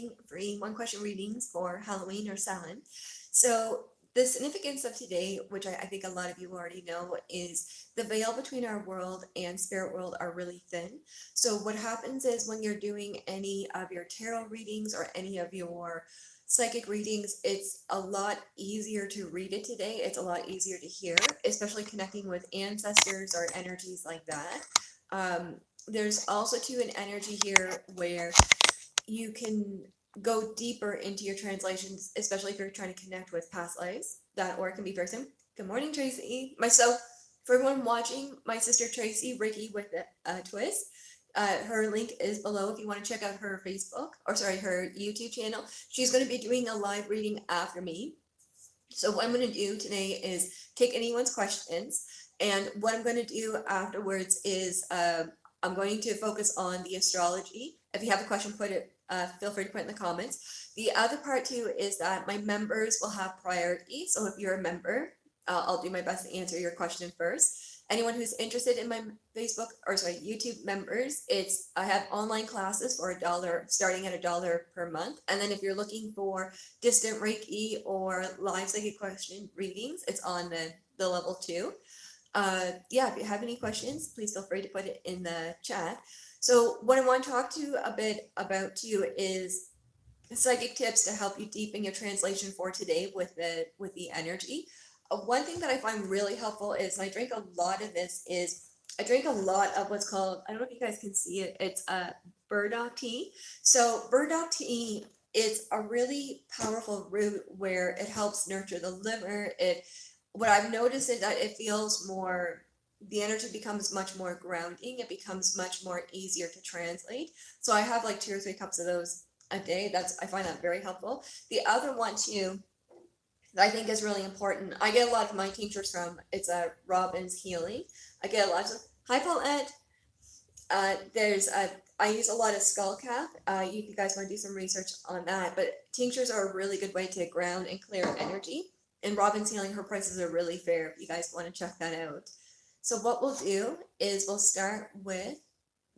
doing free one question readings for Halloween or Samhain. So the significance of today, which I think a lot of you already know, is the veil between our world and spirit world are really thin. So what happens is when you're doing any of your tarot readings or any of your psychic readings, it's a lot easier to read it today. It's a lot easier to hear, especially connecting with ancestors or energies like that. There's also too an energy here where you can go deeper into your translations, especially if you're trying to connect with past lives. That or it can be very simple. Good morning, Tracy. Myself, for everyone watching, my sister Tracy, Ricky with a twist. Her link is below if you want to check out her Facebook, or sorry, her YouTube channel. She's going to be doing a live reading after me. So what I'm going to do today is take anyone's questions, and what I'm going to do afterwards is I'm going to focus on the astrology. If you have a question, feel free to put it in the comments. The other part too is that my members will have priority. So if you're a member, I'll do my best to answer your question first. Anyone who's interested in my YouTube members, I have online classes for $1, starting at $1 per month. And then if you're looking for distant Reiki or live psychic question readings, it's on the level 2. Yeah, if you have any questions, please feel free to put it in the chat. So what I want to talk to you a bit about too is psychic tips to help you deepen your translation for today with the energy. One thing that I find really helpful is I drink a lot of what's called, I don't know if you guys can see it, it's burdock tea. So burdock tea is a really powerful root where it helps nurture the liver. What I've noticed is that it feels more, the energy becomes much more grounding. It becomes much more easier to translate. So I have like 2 or 3 cups of those a day. I find that very helpful. The other one too that I think is really important, I get a lot of my tinctures from, it's a Robin's Healing. I get a lot of, hi Paulette. I use a lot of skullcap. You guys want to do some research on that, but tinctures are a really good way to ground and clear energy. And Robin's Healing, her prices are really fair if you guys want to check that out. So what we'll do is we'll start with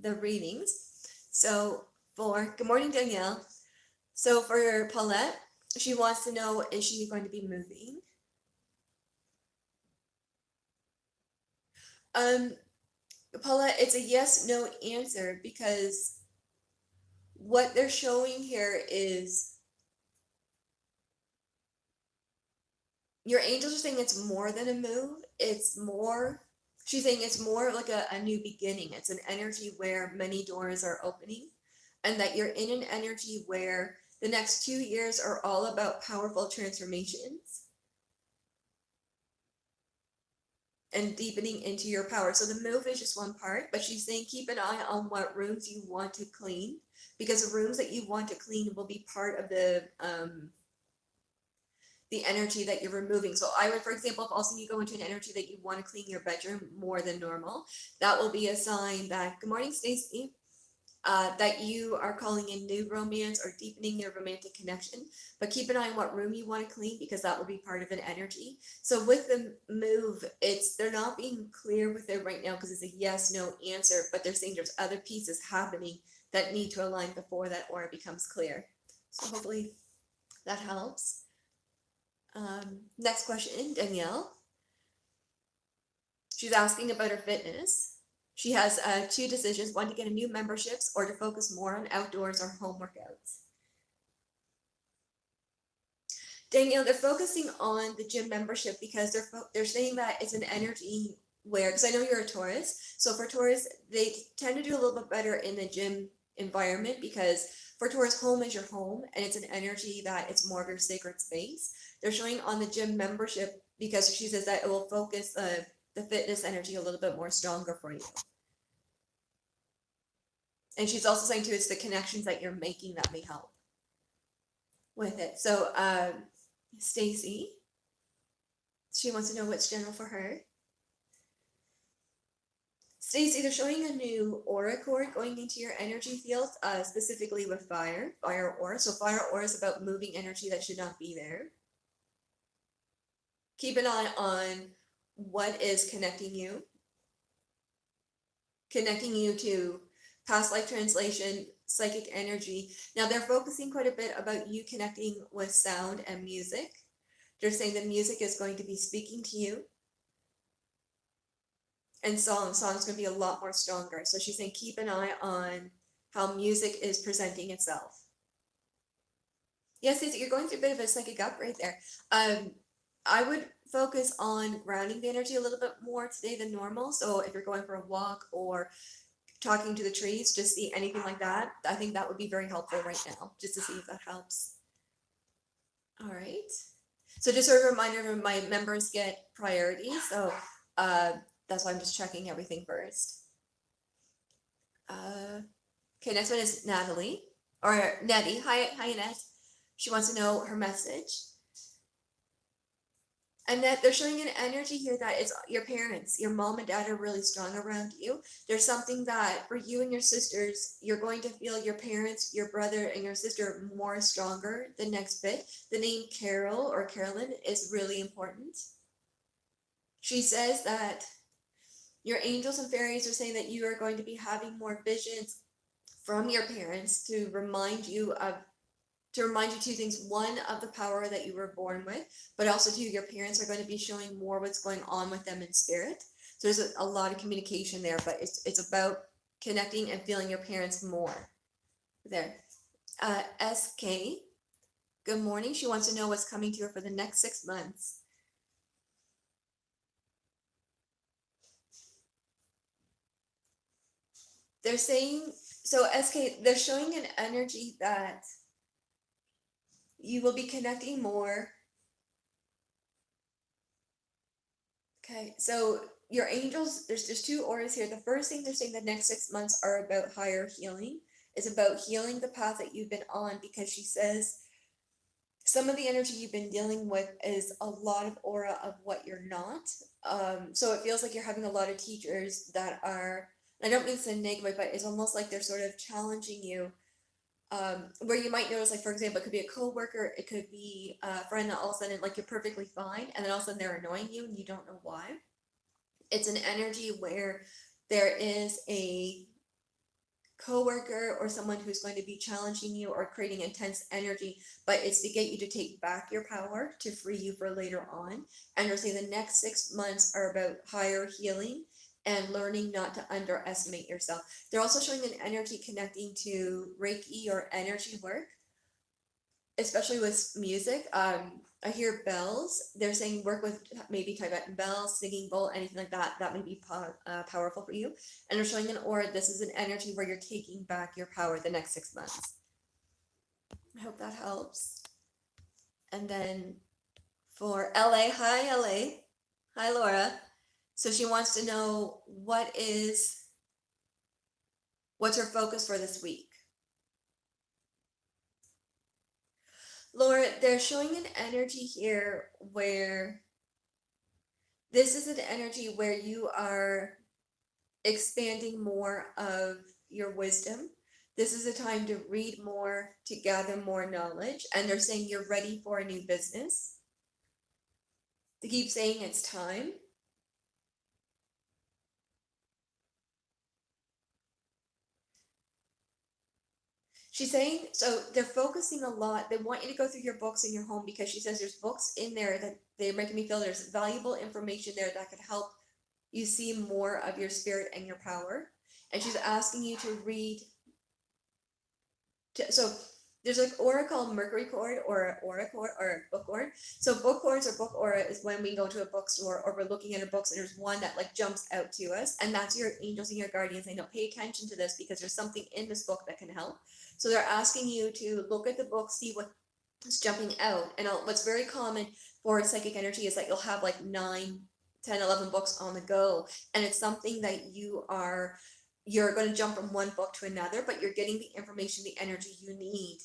the readings. So good morning, Danielle. So for Paulette, she wants to know, is she going to be moving? Paulette, it's a yes, no answer, because what they're showing here is your angels are saying it's more than a move. She's saying it's more like a new beginning. It's an energy where many doors are opening, and that you're in an energy where the next 2 years are all about powerful transformations and deepening into your power. So the move is just one part, but she's saying keep an eye on what rooms you want to clean, because the rooms that you want to clean will be part of the energy that you're removing. So I would, for example, if also you go into an energy that you want to clean your bedroom more than normal, that will be a sign that, good morning, Stacy, that you are calling in new romance or deepening your romantic connection. But keep an eye on what room you want to clean, because that will be part of an energy. So with the move, they're not being clear with it right now because it's a yes, no answer, but they're saying there's other pieces happening that need to align before that aura becomes clear. So hopefully that helps. Next question, Danielle. She's asking about her fitness. She has 2 decisions, one to get a new memberships or to focus more on outdoors or home workouts. Danielle, they're focusing on the gym membership because they're saying that it's an energy where, because I know you're a Taurus, so for Taurus, they tend to do a little bit better in the gym environment, because for Taurus, home is your home, and it's an energy that it's more of your sacred space. They're showing on the gym membership because she says that it will focus the fitness energy a little bit more stronger for you. And she's also saying too, it's the connections that you're making that may help with it. So Stacy, she wants to know what's general for her. Stacy, they're showing a new aura cord going into your energy field, specifically with fire aura. So fire aura is about moving energy that should not be there. Keep an eye on what is connecting you to past life translation, psychic energy. Now they're focusing quite a bit about you connecting with sound and music. They're saying that music is going to be speaking to you, and song's going to be a lot more stronger. So she's saying keep an eye on how music is presenting itself. Yes, you're going through a bit of a psychic upgrade there. I would focus on grounding the energy a little bit more today than normal. So if you're going for a walk or talking to the trees, just see anything like that, I think that would be very helpful right now, just to see if that helps. All right. So just sort of a reminder, my members get priority. So that's why I'm just checking everything first. Okay, next one is Natalie, or Nettie. Hi, Annette. She wants to know her message. And that they're showing an energy here that it's your parents, your mom and dad are really strong around you. There's something that for you and your sisters, you're going to feel your parents, your brother, and your sister more stronger the next bit. The name Carol or Carolyn is really important. She says that your angels and fairies are saying that you are going to be having more visions from your parents to remind you two things. One, of the power that you were born with, but also two, your parents are going to be showing more what's going on with them in spirit. So there's a lot of communication there, but it's about connecting and feeling your parents more. There. SK, good morning. She wants to know what's coming to her for the next 6 months. They're saying, so SK, they're showing an energy that you will be connecting more. Okay, so your angels, there's two auras here. The first thing they're saying the next 6 months are about higher healing. It's about healing the path that you've been on, because she says some of the energy you've been dealing with is a lot of aura of what you're not. So it feels like you're having a lot of teachers that are, I don't mean this in a negative way, but it's almost like they're sort of challenging you. Where you might notice, like, for example, it could be a coworker, it could be a friend that all of a sudden, like, you're perfectly fine, and then all of a sudden they're annoying you and you don't know why. It's an energy where there is a coworker or someone who's going to be challenging you or creating intense energy, but it's to get you to take back your power to free you for later on. And we're saying the next 6 months are about higher healing and learning not to underestimate yourself. They're also showing an energy connecting to Reiki or energy work, especially with music. I hear bells. They're saying work with maybe Tibetan bells, singing bowl, anything like that. That may be powerful for you. And they're showing an aura. This is an energy where you're taking back your power the next 6 months. I hope that helps. And then for LA, hi LA. Hi Laura. So she wants to know what's her focus for this week. Laura, they're showing an energy here where this is an energy where you are expanding more of your wisdom. This is a time to read more, to gather more knowledge. And they're saying you're ready for a new business. They keep saying it's time. She's saying, so they're focusing a lot. They want you to go through your books in your home, because she says there's books in there that they're making me feel there's valuable information there that could help you see more of your spirit and your power. And she's asking you to read. So there's an aura called Mercury cord or aura cord or book cord. So book cords or book aura is when we go to a bookstore or we're looking at a book and there's one that like jumps out to us, and that's your angels and your guardians. They know, pay attention to this because there's something in this book that can help. So they're asking you to look at the book, see what's jumping out. And what's very common for psychic energy is that you'll have like 9, 10, 11 books on the go, and it's something that you're going to jump from one book to another, but you're getting the information, the energy you need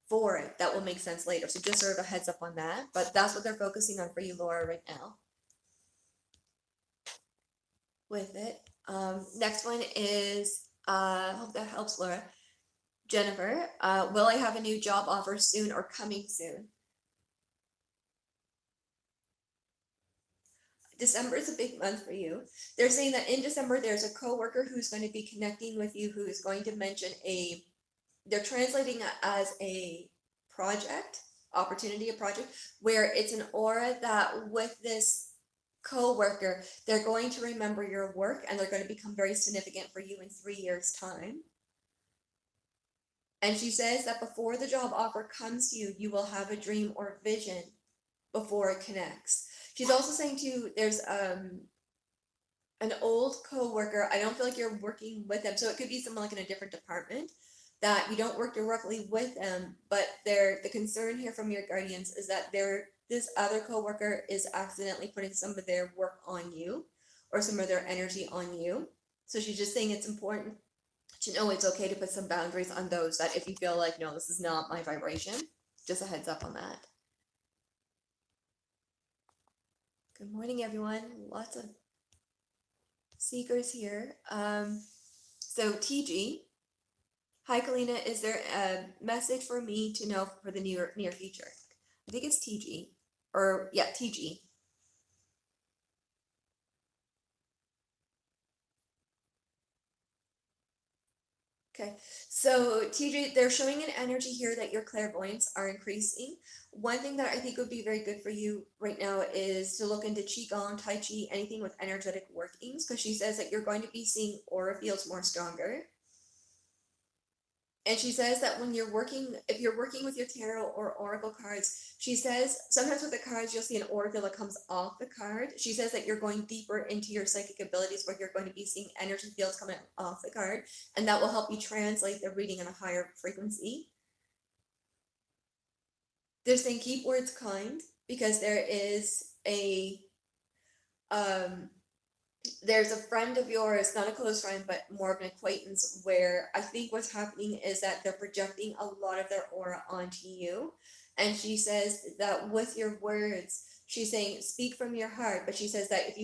for it that will make sense later. So just sort of a heads up on that, but that's what they're focusing on for you, Laura, right now with it. Next one is, hope that helps, Laura. Jennifer, will I have a new job offer soon or coming soon? December is a big month for you. They're saying that in December, there's a coworker who's going to be connecting with you, who is going to mention a they're translating it as a project, opportunity, a project, where it's an aura that with this co-worker, they're going to remember your work and they're going to become very significant for you in 3 years' time. And she says that before the job offer comes to you, you will have a dream or vision before it connects. She's also saying too, there's an old co-worker. I don't feel like you're working with them, so it could be someone like in a different department that you don't work directly with them, but the concern here from your guardians is that this other co-worker is accidentally putting some of their work on you or some of their energy on you. So she's just saying it's important to know it's okay to put some boundaries on those that if you feel like, no, this is not my vibration, just a heads up on that. Good morning, everyone. Lots of seekers here. So TG, hi Kelliena, is there a message for me to know for the near future? I think it's TG, or yeah, TG. Okay, so TJ, they're showing an energy here that your clairvoyance are increasing. One thing that I think would be very good for you right now is to look into Qigong, Tai Chi, anything with energetic workings, because she says that you're going to be seeing aura fields more stronger. And she says that when you're working, if you're working with your tarot or oracle cards, she says sometimes with the cards, you'll see an aura field that comes off the card. She says that you're going deeper into your psychic abilities where you're going to be seeing energy fields coming off the card, and that will help you translate the reading on a higher frequency. They're saying keep words kind because there is there's a friend of yours, not a close friend, but more of an acquaintance, where I think what's happening is that they're projecting a lot of their aura onto you. And she says that with your words, she's saying speak from your heart. But she says that if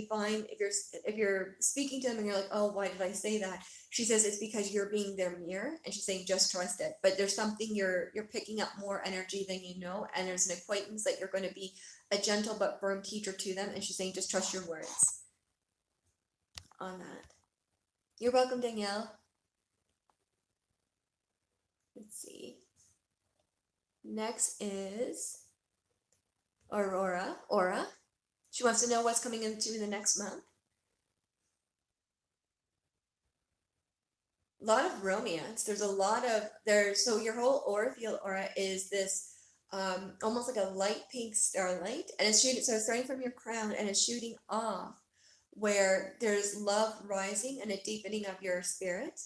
you're speaking to them and you're like, oh, why did I say that? She says it's because you're being their mirror, and she's saying just trust it. But there's something you're picking up more energy than you know, and there's an acquaintance that you're going to be a gentle but firm teacher to them, and she's saying just trust your words on that. You're welcome, Danielle. Let's see. Next is Aurora. Aura. She wants to know what's coming into the next month. A lot of romance. There's a lot of so your whole aura field aura is this almost like a light pink starlight, and it's shooting. So it's starting from your crown and it's shooting off, where there's love rising and a deepening of your spirit.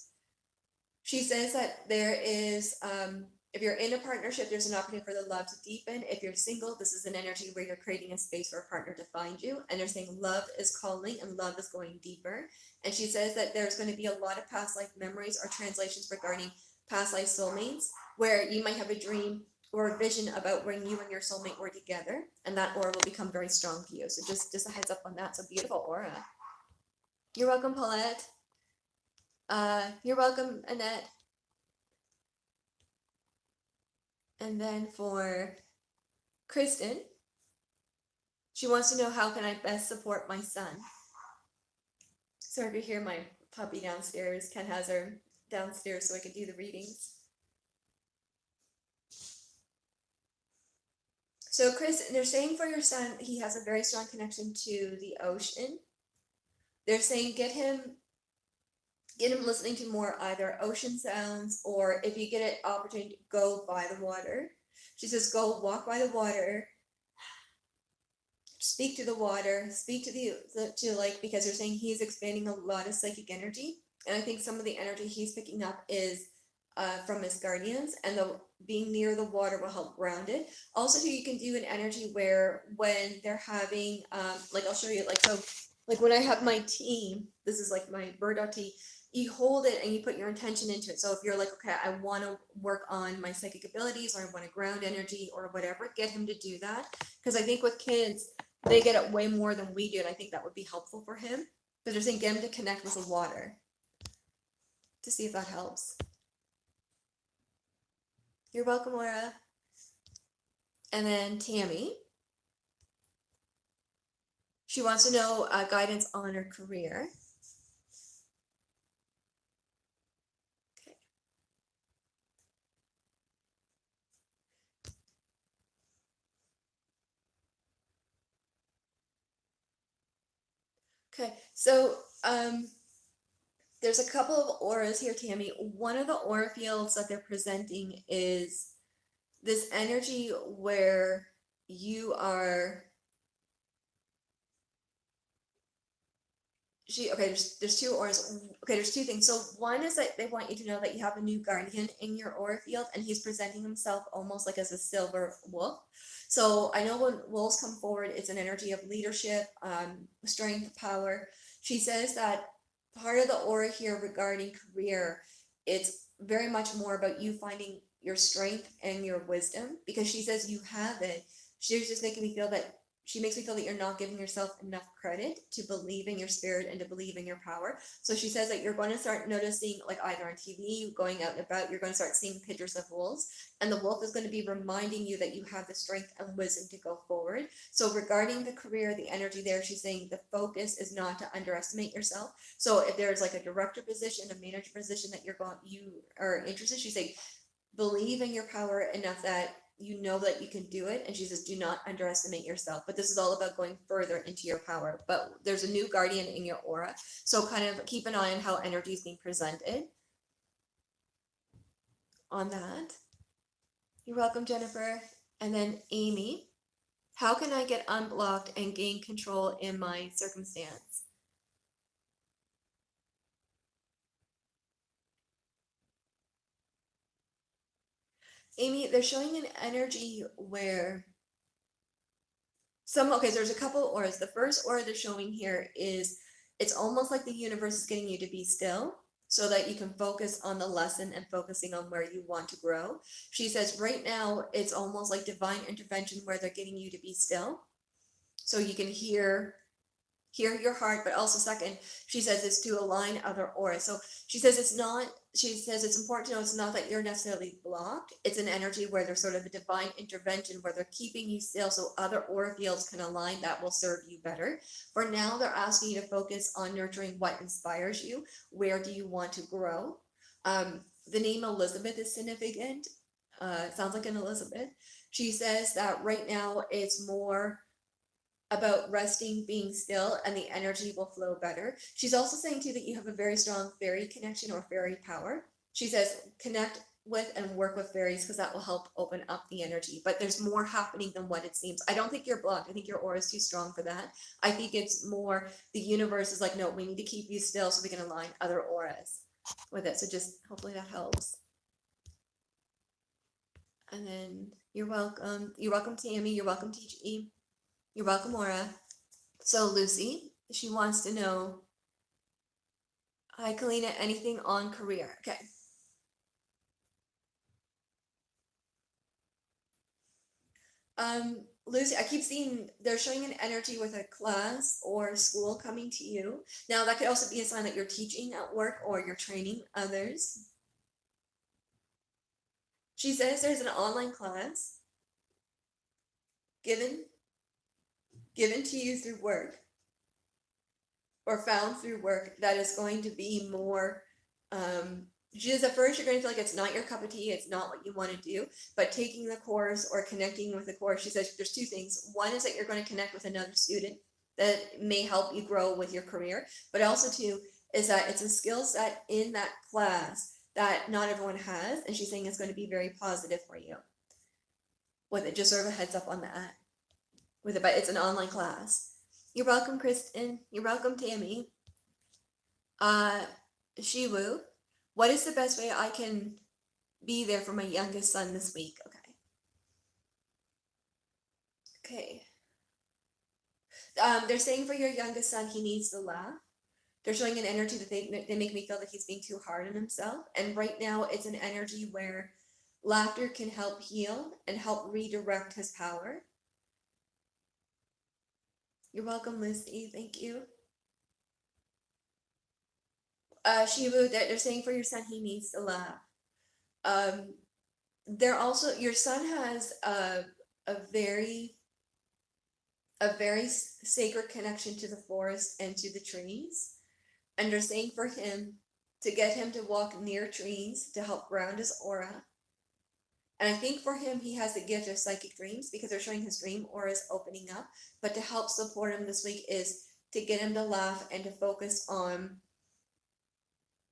She says that there is, if you're in a partnership, there's an opportunity for the love to deepen. If you're single, this is an energy where you're creating a space for a partner to find you. And they're saying love is calling and love is going deeper. And she says that there's going to be a lot of past life memories or translations regarding past life soulmates, where you might have a dream or a vision about when you and your soulmate were together, and that aura will become very strong to you. So just a heads up on that. It's a beautiful aura. You're welcome, Paulette. You're welcome, Annette. And then for Kristen, she wants to know how can I best support my son. Sorry if you hear my puppy downstairs. Ken has her downstairs so I could do the readings. So Chris, they're saying for your son, he has a very strong connection to the ocean. They're saying get him listening to more either ocean sounds, or if you get an opportunity, go by the water. She says go walk by the water, speak to the water, speak to the lake, because they're saying he's expanding a lot of psychic energy, and I think some of the energy he's picking up is from his guardians, and the being near the water will help ground it. Also, too, you can do an energy where when they're having like I'll show you, like, so like when I have my tea, this is like my bird dog tea, you hold it and you put your intention into it. So if you're like, okay, I want to work on my psychic abilities, or I want to ground energy or whatever, get him to do that, because I think with kids they get it way more than we do, and I think that would be helpful for him. But they're saying get him to connect with the water to see if that helps. You're welcome, Laura. And then Tammy, she wants to know guidance on her career. Okay. Okay, so there's a couple of auras here, Tammy. One of the aura fields that they're presenting is this energy where you are okay, there's two auras. Okay, there's two things. So one is that they want you to know that you have a new guardian in your aura field, and he's presenting himself almost like as a silver wolf. So I know when wolves come forward, it's an energy of leadership, strength, power. She says that part of the aura here regarding career, it's very much more about you finding your strength and your wisdom, because she says you have it. She's just making me feel that she makes me feel that you're not giving yourself enough credit to believe in your spirit and to believe in your power. So she says that you're going to start noticing, like either on TV, going out and about, you're going to start seeing pictures of wolves, and the wolf is going to be reminding you that you have the strength and wisdom to go forward. So regarding the career, the energy there, she's saying the focus is not to underestimate yourself. So if there's like a director position, a manager position that you are interested, she's saying believe in your power enough that you know that you can do it. And she says, do not underestimate yourself. But this is all about going further into your power. But there's a new guardian in your aura. So kind of keep an eye on how energy is being presented on that. You're welcome, Jennifer. And then Amy, how can I get unblocked and gain control in my circumstance? Amy, they're showing an energy where okay, so there's a couple auras. The first aura they're showing here is it's almost like the universe is getting you to be still so that you can focus on the lesson and focusing on where you want to grow. She says right now it's almost like divine intervention where they're getting you to be still so you can hear your heart, but also second, she says it's to align other auras. So she says it's important to know it's not that you're necessarily blocked. It's an energy where there's sort of a divine intervention where they're keeping you still so other aura fields can align that will serve you better. For now, they're asking you to focus on nurturing what inspires you. Where do you want to grow? The name Elizabeth is significant. It sounds like an Elizabeth. She says that right now it's more about resting, being still, and the energy will flow better. She's also saying too that you have a very strong fairy connection or fairy power. She says connect with and work with fairies because that will help open up the energy. But there's more happening than what it seems. I don't think you're blocked. I think your aura is too strong for that. I think it's more the universe is like, no, we need to keep you still so we can align other auras with it. So just hopefully that helps. And then you're welcome. You're welcome, Tammy. You're welcome, TGE. You're welcome, Aura. So Lucy, she wants to know, hi, Kelliena, anything on career? Okay. Lucy, I keep seeing they're showing an energy with a class or school coming to you. Now that could also be a sign that you're teaching at work or you're training others. She says there's an online class given given to you through work or found through work that is going to be more she says at first you're going to feel like it's not your cup of tea, it's not what you want to do, but taking the course or connecting with the course, she says there's two things. One is that you're going to connect with another student that may help you grow with your career, but also two is that it's a skill set in that class that not everyone has, and she's saying it's going to be very positive for you with it. Just sort of a heads up on that with it, but it's an online class. You're welcome, Kristen. You're welcome, Tammy. Shiwu, what is the best way I can be there for my youngest son this week? Okay. Okay. They're saying for your youngest son, he needs to laugh. They're showing an energy that they make me feel that he's being too hard on himself. And right now, it's an energy where laughter can help heal and help redirect his power. You're welcome, Lucy. Thank you. Shivu, they're saying for your son, he needs to laugh. They're also, your son has a very sacred connection to the forest and to the trees. And they're saying for him to get him to walk near trees to help ground his aura. And I think for him, he has the gift of psychic dreams because they're showing his dream aura is opening up. But to help support him this week is to get him to laugh and to focus on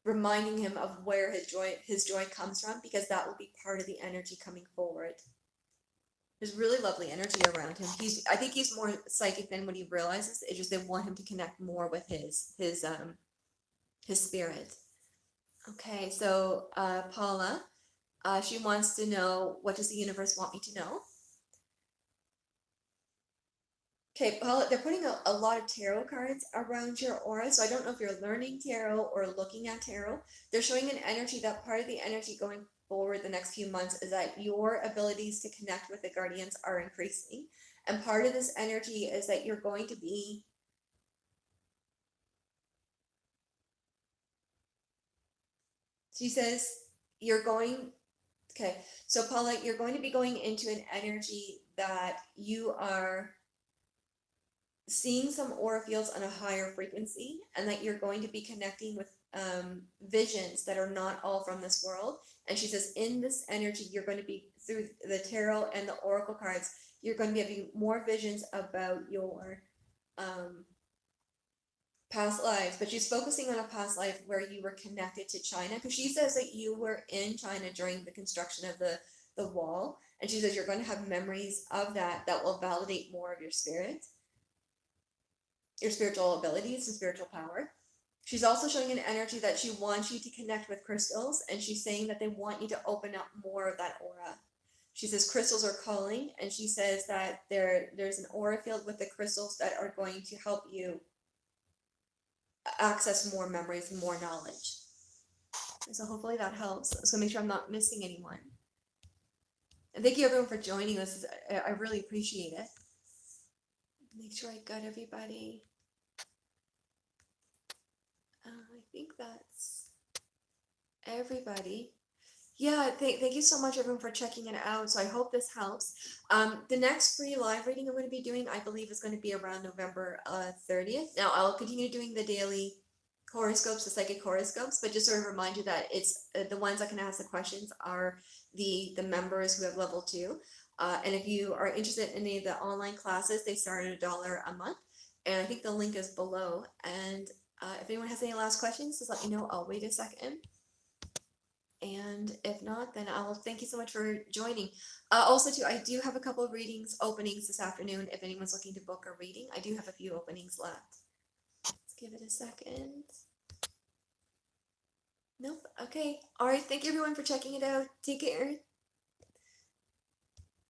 reminding him of where his joy comes from, because that will be part of the energy coming forward. There's really lovely energy around him. I think he's more psychic than what he realizes. It's just they want him to connect more with his spirit. Okay, so Paula, she wants to know, what does the universe want me to know? Okay, Paula, they're putting a lot of tarot cards around your aura, so I don't know if you're learning tarot or looking at tarot. They're showing an energy that part of the energy going forward the next few months is that your abilities to connect with the guardians are increasing. And part of this energy is that you're going to be, she says, you're going, okay, so Paula, you're going to be going into an energy that you are seeing some aura fields on a higher frequency, and that you're going to be connecting with visions that are not all from this world. And she says, in this energy, you're going to be, through the tarot and the oracle cards, you're going to be having more visions about your past lives. But she's focusing on a past life where you were connected to China, because she says that you were in China during the construction of the wall. And she says you're going to have memories of that that will validate more of your spirit, your spiritual abilities and spiritual power. She's also showing an energy that she wants you to connect with crystals, and she's saying that they want you to open up more of that aura. She says crystals are calling, and she says that there's an aura field with the crystals that are going to help you access more memories and more knowledge. So hopefully that helps. So make sure I'm not missing anyone. And thank you everyone for joining us. I really appreciate it. Make sure I got everybody. I think that's everybody. Yeah, thank you so much everyone for checking it out. So I hope this helps. The next free live reading I'm going to be doing, I believe, is going to be around November 30th. Now I'll continue doing the daily horoscopes, the psychic horoscopes, but just sort of remind you that it's the ones that can ask the questions are the members who have level 2. And if you are interested in any of the online classes, they start at $1 a month. And I think the link is below. And if anyone has any last questions, just let me know. I'll wait a second. And if not, then I'll thank you so much for joining. Also, too, I do have a couple of openings this afternoon. If anyone's looking to book a reading, I do have a few openings left. Let's give it a second. Nope. Okay. All right. Thank you everyone for checking it out. Take care.